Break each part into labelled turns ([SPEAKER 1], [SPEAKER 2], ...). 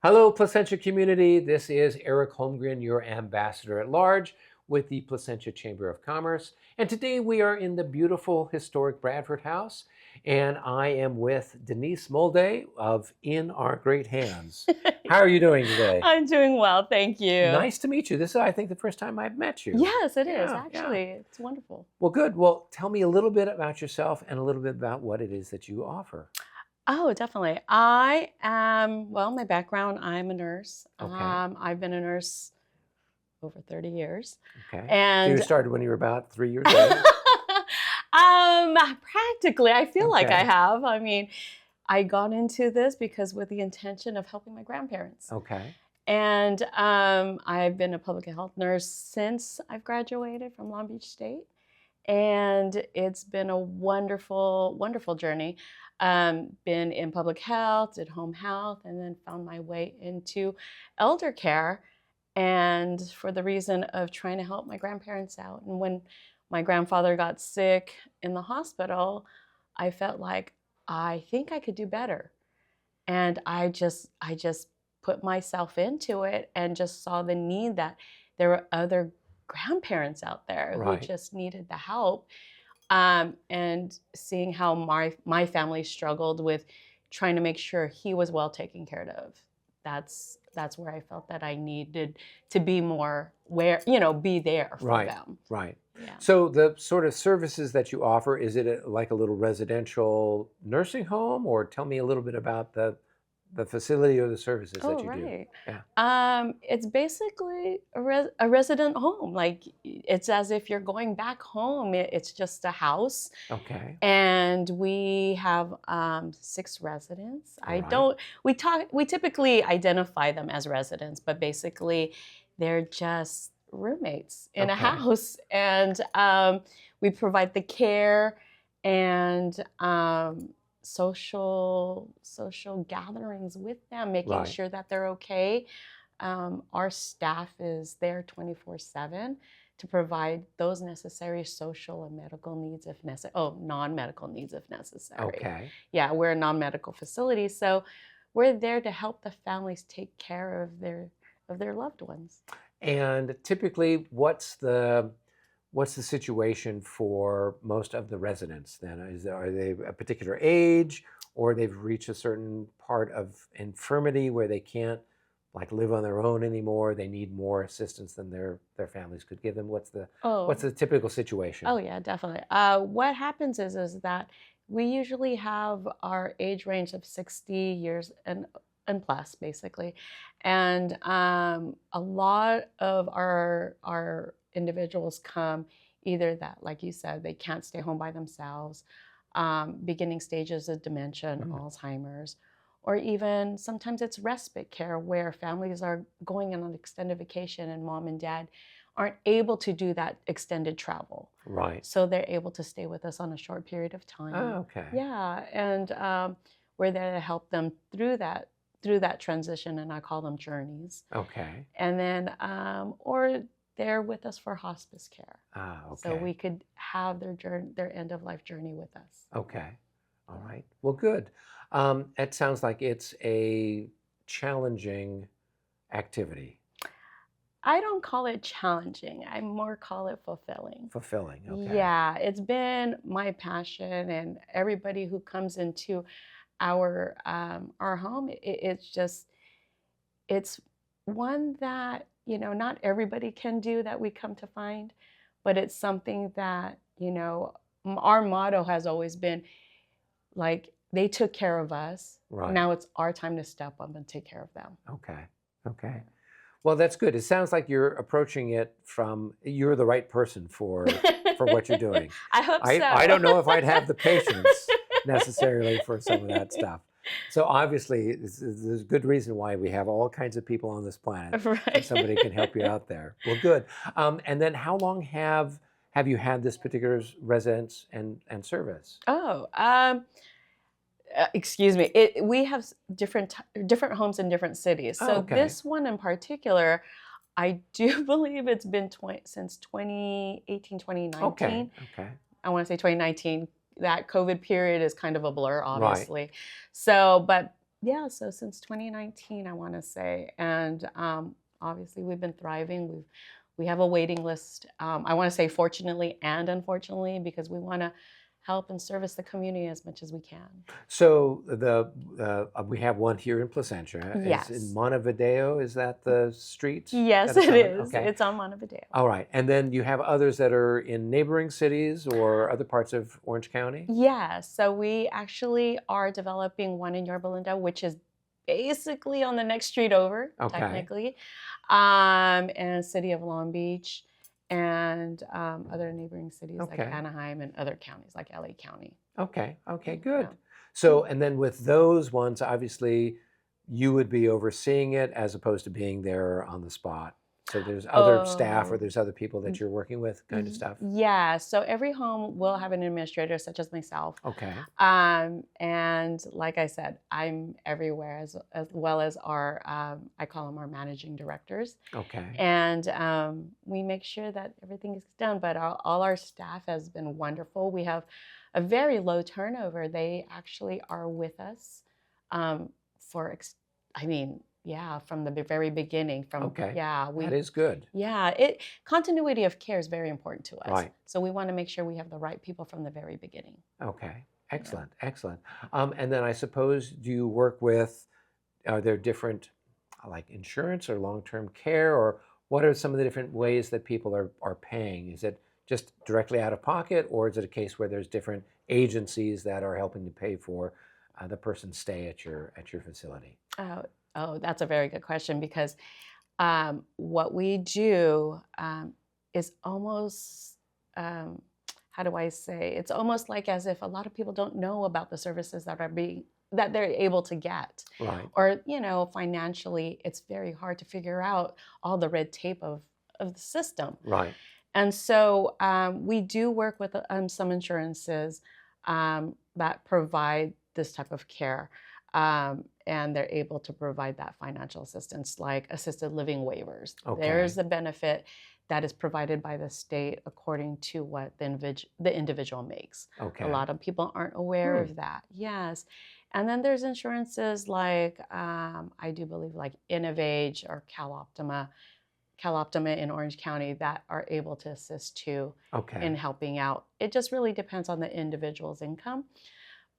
[SPEAKER 1] Hello, Placentia community. This is Eric Holmgren, your ambassador at large with the Placentia Chamber of Commerce. And today we are in the beautiful historic Bradford House, and I am with Denise Molday of In Our Great Hands. How are you doing today?
[SPEAKER 2] I'm doing well, thank you.
[SPEAKER 1] Nice to meet you. This is, I think, the first time I've met you.
[SPEAKER 2] Yes, it is,
[SPEAKER 1] Yeah.
[SPEAKER 2] actually. It's wonderful.
[SPEAKER 1] Well, good. Well, tell me a little bit about yourself and a little bit about what it is that you offer.
[SPEAKER 2] Oh, definitely. I am, well, my background, I'm a nurse.
[SPEAKER 1] Okay.
[SPEAKER 2] I've been a nurse over 30 years.
[SPEAKER 1] Okay.
[SPEAKER 2] And
[SPEAKER 1] So you started when you were about 3 years old?
[SPEAKER 2] Practically, I feel like I
[SPEAKER 1] Okay.
[SPEAKER 2] have. I mean, I got into this because with the intention of helping my grandparents.
[SPEAKER 1] Okay.
[SPEAKER 2] And I've been a public health nurse since I've graduated from Long Beach State. And it's been a wonderful, wonderful journey. Been in public health, did home health, and then found my way into elder care. And for the reason of trying to help my grandparents out. And when my grandfather got sick in the hospital, I felt like I think I could do better. And I just put myself into it and just saw the need that there were other grandparents out there
[SPEAKER 1] Right.
[SPEAKER 2] who just needed the help. And seeing how my family struggled with trying to make sure he was well taken care of. That's where I felt that I needed to be more be there for
[SPEAKER 1] Right.
[SPEAKER 2] them.
[SPEAKER 1] Right.
[SPEAKER 2] Yeah.
[SPEAKER 1] So the sort of services that you offer, is it like a little residential nursing home, or tell me a little bit about the facility or the services that you do?
[SPEAKER 2] Right.
[SPEAKER 1] Yeah.
[SPEAKER 2] It's basically a resident home. Like it's as if you're going back home. It's just a house.
[SPEAKER 1] Okay.
[SPEAKER 2] And we have 6 residents.
[SPEAKER 1] Right.
[SPEAKER 2] We typically identify them as residents, but basically they're just roommates in a
[SPEAKER 1] Okay.
[SPEAKER 2] house. And we provide the care and social gatherings with them, making
[SPEAKER 1] Right.
[SPEAKER 2] sure that they're okay. Our staff is there 24/7 to provide those necessary social and medical needs if necessary. Oh, non-medical needs if necessary.
[SPEAKER 1] Okay.
[SPEAKER 2] Yeah, we're a non-medical facility, so we're there to help the families take care of their loved ones.
[SPEAKER 1] And typically, what's the situation for most of the residents then? Are they a particular age, or they've reached a certain part of infirmity where they can't like live on their own anymore? They need more assistance than their families could give them. What's
[SPEAKER 2] Oh,
[SPEAKER 1] the typical situation?
[SPEAKER 2] oh yeah, definitely. What happens is that we usually have our age range of 60 years and plus, basically, and a lot of our individuals come either that, like you said, they can't stay home by themselves, beginning stages of dementia and Alzheimer's, or even sometimes it's respite care where families are going on an extended vacation and mom and dad aren't able to do that extended travel.
[SPEAKER 1] Right.
[SPEAKER 2] So they're able to stay with us on a short period of time.
[SPEAKER 1] Oh, okay.
[SPEAKER 2] Yeah, and we're there to help them through that transition, and I call them journeys.
[SPEAKER 1] Okay.
[SPEAKER 2] And then, or they're with us for hospice care.
[SPEAKER 1] Ah, okay.
[SPEAKER 2] So we could have their end of life journey with us.
[SPEAKER 1] Okay. All right. Well, good. It sounds like it's a challenging activity.
[SPEAKER 2] I don't call it challenging. I more call it fulfilling.
[SPEAKER 1] Fulfilling. Okay.
[SPEAKER 2] Yeah, it's been my passion, and everybody who comes into our home, it's one that not everybody can do, that we come to find, but it's something that our motto has always been like, they took care of us.
[SPEAKER 1] Right.
[SPEAKER 2] Now it's our time to step up and take care of them.
[SPEAKER 1] Okay. Okay. Well, that's good. It sounds like you're approaching it you're the right person for what you're doing.
[SPEAKER 2] I hope so.
[SPEAKER 1] I don't know if I'd have the patience necessarily for some of that stuff. So obviously, there's good reason why we have all kinds of people on this planet.
[SPEAKER 2] Right.
[SPEAKER 1] So somebody can help you out there. Well, good. And then how long have you had this particular residence and service?
[SPEAKER 2] Oh, excuse me. We have different homes in different cities. So
[SPEAKER 1] okay.
[SPEAKER 2] This one in particular, I do believe it's been since 2018, 2019.
[SPEAKER 1] Okay. Okay.
[SPEAKER 2] I want to say 2019. That COVID period is kind of a blur, obviously.
[SPEAKER 1] Right.
[SPEAKER 2] So, but Yeah, so since 2019, I want to say, and obviously we've been thriving. We have a waiting list. I want to say fortunately and unfortunately because we want to help and service the community as much as we can.
[SPEAKER 1] So we have one here in Placentia. Is in
[SPEAKER 2] Yes.
[SPEAKER 1] Montevideo, is that the street
[SPEAKER 2] Yes,
[SPEAKER 1] that it's
[SPEAKER 2] it
[SPEAKER 1] on?
[SPEAKER 2] is.
[SPEAKER 1] Okay.
[SPEAKER 2] It's on Montevideo.
[SPEAKER 1] All right. And then you have others that are in neighboring cities or other parts of Orange County?
[SPEAKER 2] Yeah, so we actually are developing one in Yorba Linda, which is basically on the next street over,
[SPEAKER 1] Okay.
[SPEAKER 2] technically, and city of Long Beach, and other neighboring cities like
[SPEAKER 1] Okay.
[SPEAKER 2] Anaheim and other counties like LA County.
[SPEAKER 1] Okay. Okay, good.
[SPEAKER 2] Yeah.
[SPEAKER 1] So, and then with those ones, obviously, you would be overseeing it as opposed to being there on the spot. So there's other staff or
[SPEAKER 2] Oh,
[SPEAKER 1] there's other people that you're working with kind of stuff?
[SPEAKER 2] yeah. So every home will have an administrator, such as myself.
[SPEAKER 1] Okay.
[SPEAKER 2] And like I said, I'm everywhere as well as our, I call them our managing directors.
[SPEAKER 1] Okay.
[SPEAKER 2] And we make sure that everything is done. But all our staff has been wonderful. We have a very low turnover. They actually are with us for, yeah, from the very beginning.
[SPEAKER 1] Okay.
[SPEAKER 2] Yeah,
[SPEAKER 1] That is good.
[SPEAKER 2] yeah, continuity of care is very important to us.
[SPEAKER 1] Right.
[SPEAKER 2] So we want to make sure we have the right people from the very beginning.
[SPEAKER 1] Okay. Excellent. Excellent. And then I suppose, do you work with, are there different like insurance or long-term care, or what are some of the different ways that people are paying? Is it just directly out of pocket, or is it a case where there's different agencies that are helping to pay for the person's stay at your facility?
[SPEAKER 2] Oh, that's a very good question because what we do is almost, how do I say? It's almost like as if a lot of people don't know about the services that they're able to get.
[SPEAKER 1] Right.
[SPEAKER 2] Or, financially, it's very hard to figure out all the red tape of the system.
[SPEAKER 1] Right.
[SPEAKER 2] And so we do work with some insurances that provide this type of care. And they're able to provide that financial assistance, like assisted living waivers.
[SPEAKER 1] Okay.
[SPEAKER 2] There's a benefit that is provided by the state according to what the individual makes.
[SPEAKER 1] Okay.
[SPEAKER 2] A lot of people aren't aware of that. Yes. And then there's insurances like, I do believe like Innovage or CalOptima in Orange County that are able to assist too in helping out. It just really depends on the individual's income.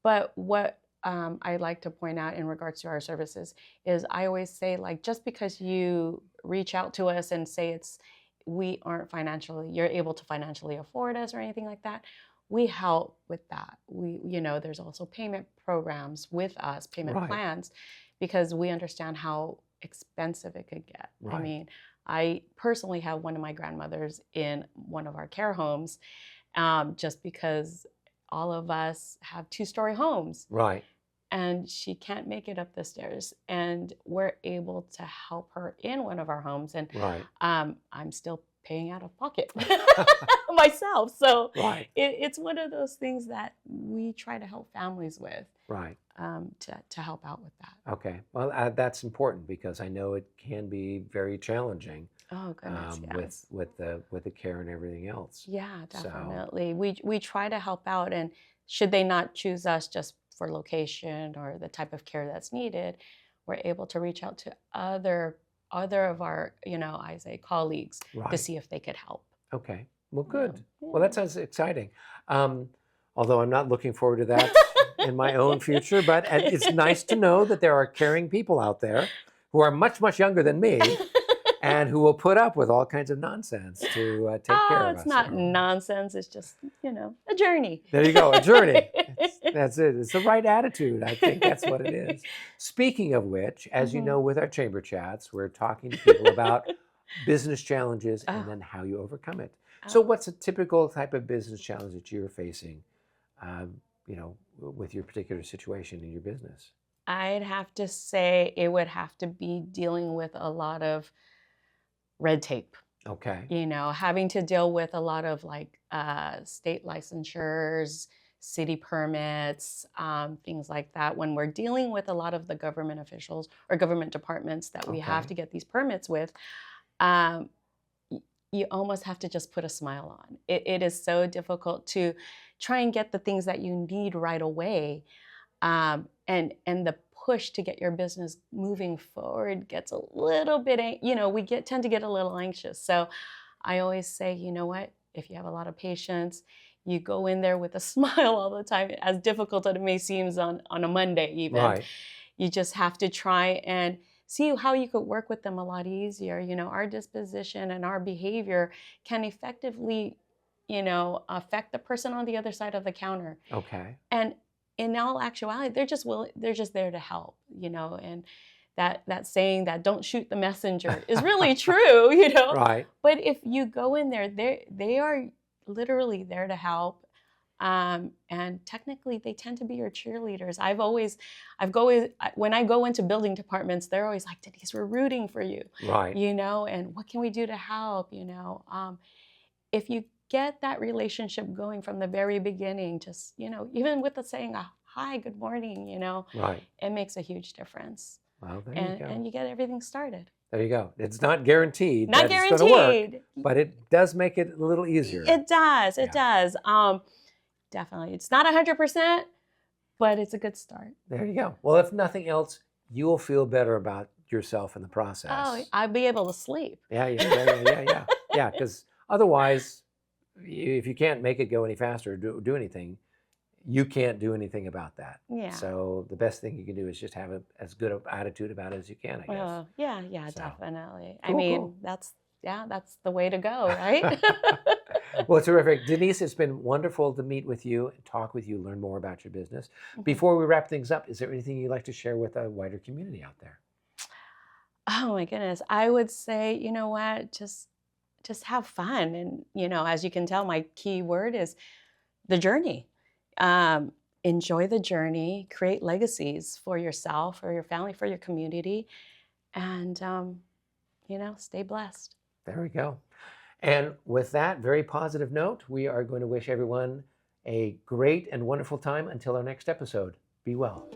[SPEAKER 2] But what I like to point out in regards to our services is I always say, like, just because you reach out to us and say you're able to financially afford us or anything like that, we help with that. There's also payment programs with us, payment plans, because we understand how expensive it could get. Right. I mean, I personally have one of my grandmothers in one of our care homes, just because all of us have 2-story homes. Right. And she can't make it up the stairs. And we're able to help her in one of our homes. And I'm still paying out of pocket myself. So it's one of those things that we try to help families with. Right. To help out with that.
[SPEAKER 1] Okay. Well, that's important because I know it can be very challenging.
[SPEAKER 2] Oh goodness, yes.
[SPEAKER 1] with the care and everything else.
[SPEAKER 2] Yeah, definitely. So, we try to help out, and should they not choose us just for location or the type of care that's needed, we're able to reach out to other of our, I say colleagues to see if they could help.
[SPEAKER 1] Okay. Well, good. Yeah. Well, that sounds exciting. Although I'm not looking forward to that in my own future, but it's nice to know that there are caring people out there who are much, much younger than me and who will put up with all kinds of nonsense to take care of us.
[SPEAKER 2] It's not nonsense. It's just, a journey.
[SPEAKER 1] There you go, a journey. That's it. It's the right attitude. I think that's what it is. Speaking of which, as you know, with our chamber chats, we're talking to people about business challenges and then how you overcome it. So what's a typical type of business challenge that you're facing, with your particular situation in your business?
[SPEAKER 2] I'd have to say it would have to be dealing with a lot of red tape.
[SPEAKER 1] Okay.
[SPEAKER 2] Having to deal with a lot of like state licensures, city permits, things like that. When we're dealing with a lot of the government officials or government departments that we have to get these permits with, you almost have to just put a smile on. It is so difficult to try and get the things that you need right away. And the push to get your business moving forward gets a little bit, tend to get a little anxious. So I always say, you know what, if you have a lot of patience, you go in there with a smile all the time, as difficult as it may seem on a Monday even.
[SPEAKER 1] Right.
[SPEAKER 2] You just have to try and see how you could work with them a lot easier. Our disposition and our behavior can effectively, affect the person on the other side of the counter.
[SPEAKER 1] Okay.
[SPEAKER 2] And in all actuality, they're just there to help, and that saying that don't shoot the messenger is really true,
[SPEAKER 1] Right.
[SPEAKER 2] But if you go in there, they are literally there to help. And technically they tend to be your cheerleaders. When I go into building departments, they're always like, Denise, we're rooting for you,
[SPEAKER 1] Right.
[SPEAKER 2] and what can we do to help, if you get that relationship going from the very beginning, just, even with the saying, hi, good morning,
[SPEAKER 1] Right.
[SPEAKER 2] it makes a huge difference.
[SPEAKER 1] Well, there you go.
[SPEAKER 2] And you get everything started.
[SPEAKER 1] There you go. It's not guaranteed
[SPEAKER 2] Not
[SPEAKER 1] that it's going to work,
[SPEAKER 2] guaranteed.
[SPEAKER 1] but it does make it a little easier.
[SPEAKER 2] It does. It
[SPEAKER 1] Yeah.
[SPEAKER 2] does. Definitely. It's not 100%, but it's a good start.
[SPEAKER 1] There you go. Well, if nothing else, you will feel better about yourself in the process.
[SPEAKER 2] Oh, I'll be able to sleep.
[SPEAKER 1] Yeah. Yeah, because otherwise, if you can't make it go any faster or do anything, you can't do anything about that.
[SPEAKER 2] Yeah.
[SPEAKER 1] So the best thing you can do is just have as good an attitude about it as you can, I guess.
[SPEAKER 2] Yeah,
[SPEAKER 1] So,
[SPEAKER 2] definitely.
[SPEAKER 1] cool.
[SPEAKER 2] That's the way to go, right?
[SPEAKER 1] Well, terrific. Denise, it's been wonderful to meet with you and talk with you, learn more about your business. Before we wrap things up, is there anything you'd like to share with a wider community out there?
[SPEAKER 2] Oh my goodness. I would say, you know what, just have fun. And, as you can tell, my key word is the journey. Enjoy the journey, create legacies for yourself, for your family, for your community, and, stay blessed.
[SPEAKER 1] There we go. And with that very positive note, we are going to wish everyone a great and wonderful time until our next episode. Be well.